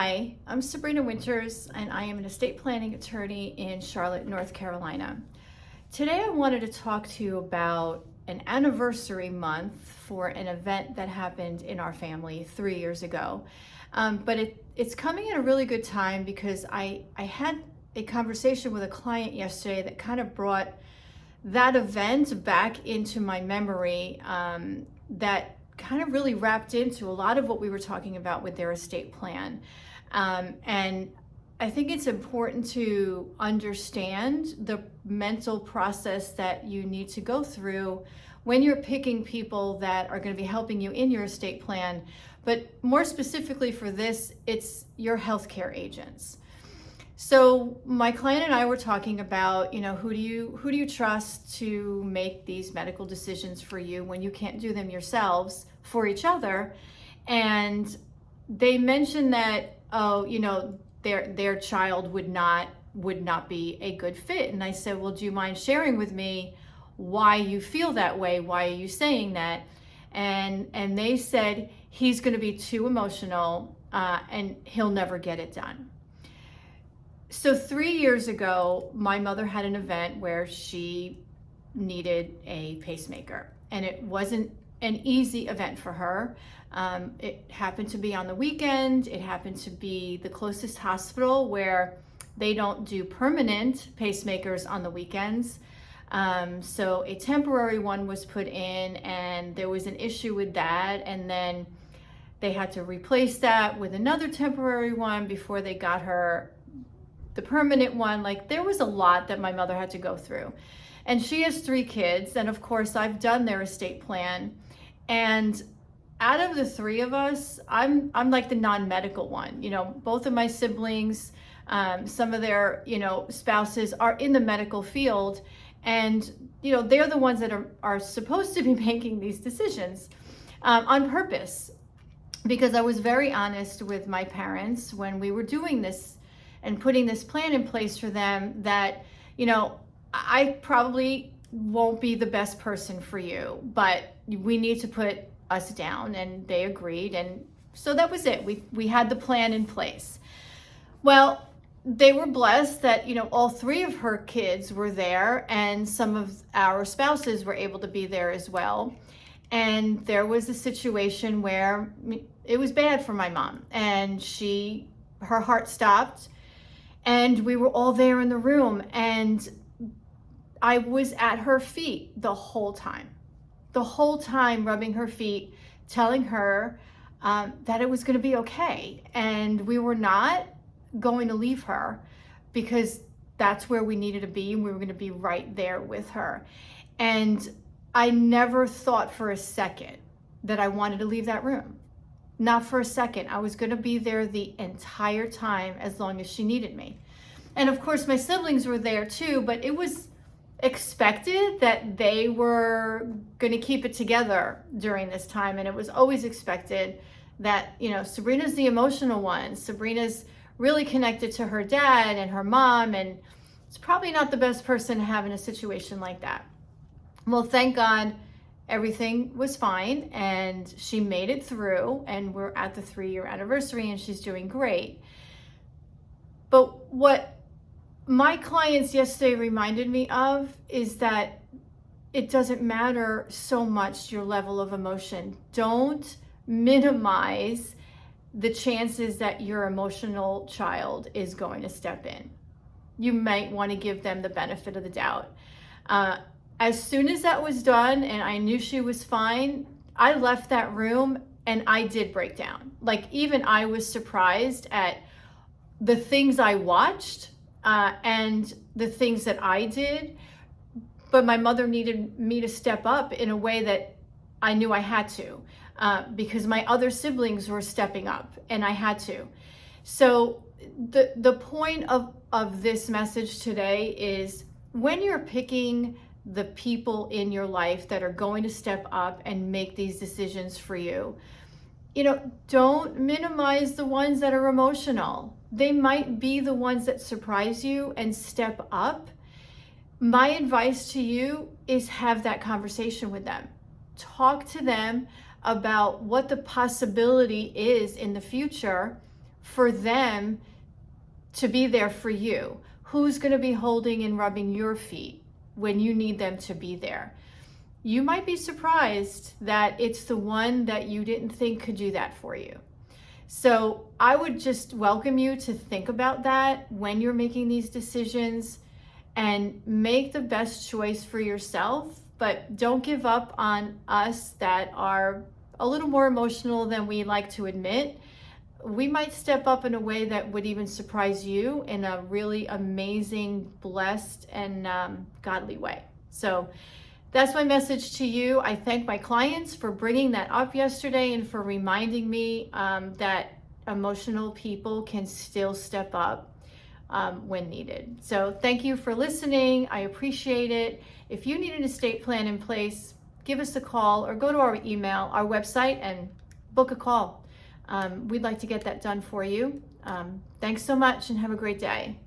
Hi, I'm Sabrina Winters, and I am an estate planning attorney in Charlotte, North Carolina. Today I wanted to talk to you about an anniversary month for an event that happened in our family 3 years ago. But it's coming at a really good time because I had a conversation with a client yesterday that kind of brought that event back into my memory, that kind of really wrapped into a lot of what we were talking about with their estate plan. And I think it's important to understand the mental process that you need to go through when you're picking people that are going to be helping you in your estate plan. But more specifically for this, it's your healthcare agents. So my client and I were talking about, who do you trust to make these medical decisions for you when you can't do them yourselves for each other? And they mentioned that, their child would not be a good fit. And I said, well, do you mind sharing with me why you feel that way? Why are you saying that? And they said, he's going to be too emotional, and he'll never get it done. So 3 years ago, my mother had an event where she needed a pacemaker, and it wasn't an easy event for her. It happened to be on the weekend. It happened to be the closest hospital where they don't do permanent pacemakers on the weekends. So a temporary one was put in, and there was an issue with that. And then they had to replace that with another temporary one before they got her the permanent one. Like, there was a lot that my mother had to go through. And she has 3 kids. And of course, I've done their estate plan. And out of the 3 of us, I'm like the non-medical one. Both of my siblings, some of their, spouses are in the medical field. And, they're the ones that are supposed to be making these decisions on purpose. Because I was very honest with my parents when we were doing this and putting this plan in place for them that, I probably won't be the best person for you, but we need to put us down. And they agreed. And so that was it. We had the plan in place. Well, they were blessed that, all 3 of her kids were there, and some of our spouses were able to be there as well. And there was a situation where it was bad for my mom, and her heart stopped. And we were all there in the room, and I was at her feet the whole time, rubbing her feet, telling her that it was going to be okay. And we were not going to leave her, because that's where we needed to be, and we were going to be right there with her. And I never thought for a second that I wanted to leave that room. Not for a second. I was going to be there the entire time, as long as she needed me. And of course, my siblings were there too, but it was expected that they were going to keep it together during this time. And it was always expected that, Sabrina's the emotional one. Sabrina's really connected to her dad and her mom, and it's probably not the best person to have in a situation like that. Well, thank God, everything was fine, and she made it through, and we're at the 3-year anniversary, and she's doing great. But what my clients yesterday reminded me of is that it doesn't matter so much your level of emotion. Don't minimize the chances that your emotional child is going to step in. You might want to give them the benefit of the doubt. As soon as that was done and I knew she was fine, I left that room and I did break down. Like, even I was surprised at the things I watched and the things that I did. But my mother needed me to step up in a way that I knew I had to, because my other siblings were stepping up and I had to. So the point of this message today is, when you're picking the people in your life that are going to step up and make these decisions for you, don't minimize the ones that are emotional. They might be the ones that surprise you and step up. My advice to you is have that conversation with them. Talk to them about what the possibility is in the future for them to be there for you? Who's going to be holding and rubbing your feet when you need them to be there? You might be surprised that it's the one that you didn't think could do that for you. So I would just welcome you to think about that when you're making these decisions and make the best choice for yourself, but don't give up on us that are a little more emotional than we like to admit. We might step up in a way that would even surprise you in a really amazing, blessed, and godly way. So that's my message to you. I thank my clients for bringing that up yesterday and for reminding me that emotional people can still step up when needed. So thank you for listening. I appreciate it. If you need an estate plan in place, give us a call or go to our email, our website, and book a call. We'd like to get that done for you. Thanks so much and have a great day.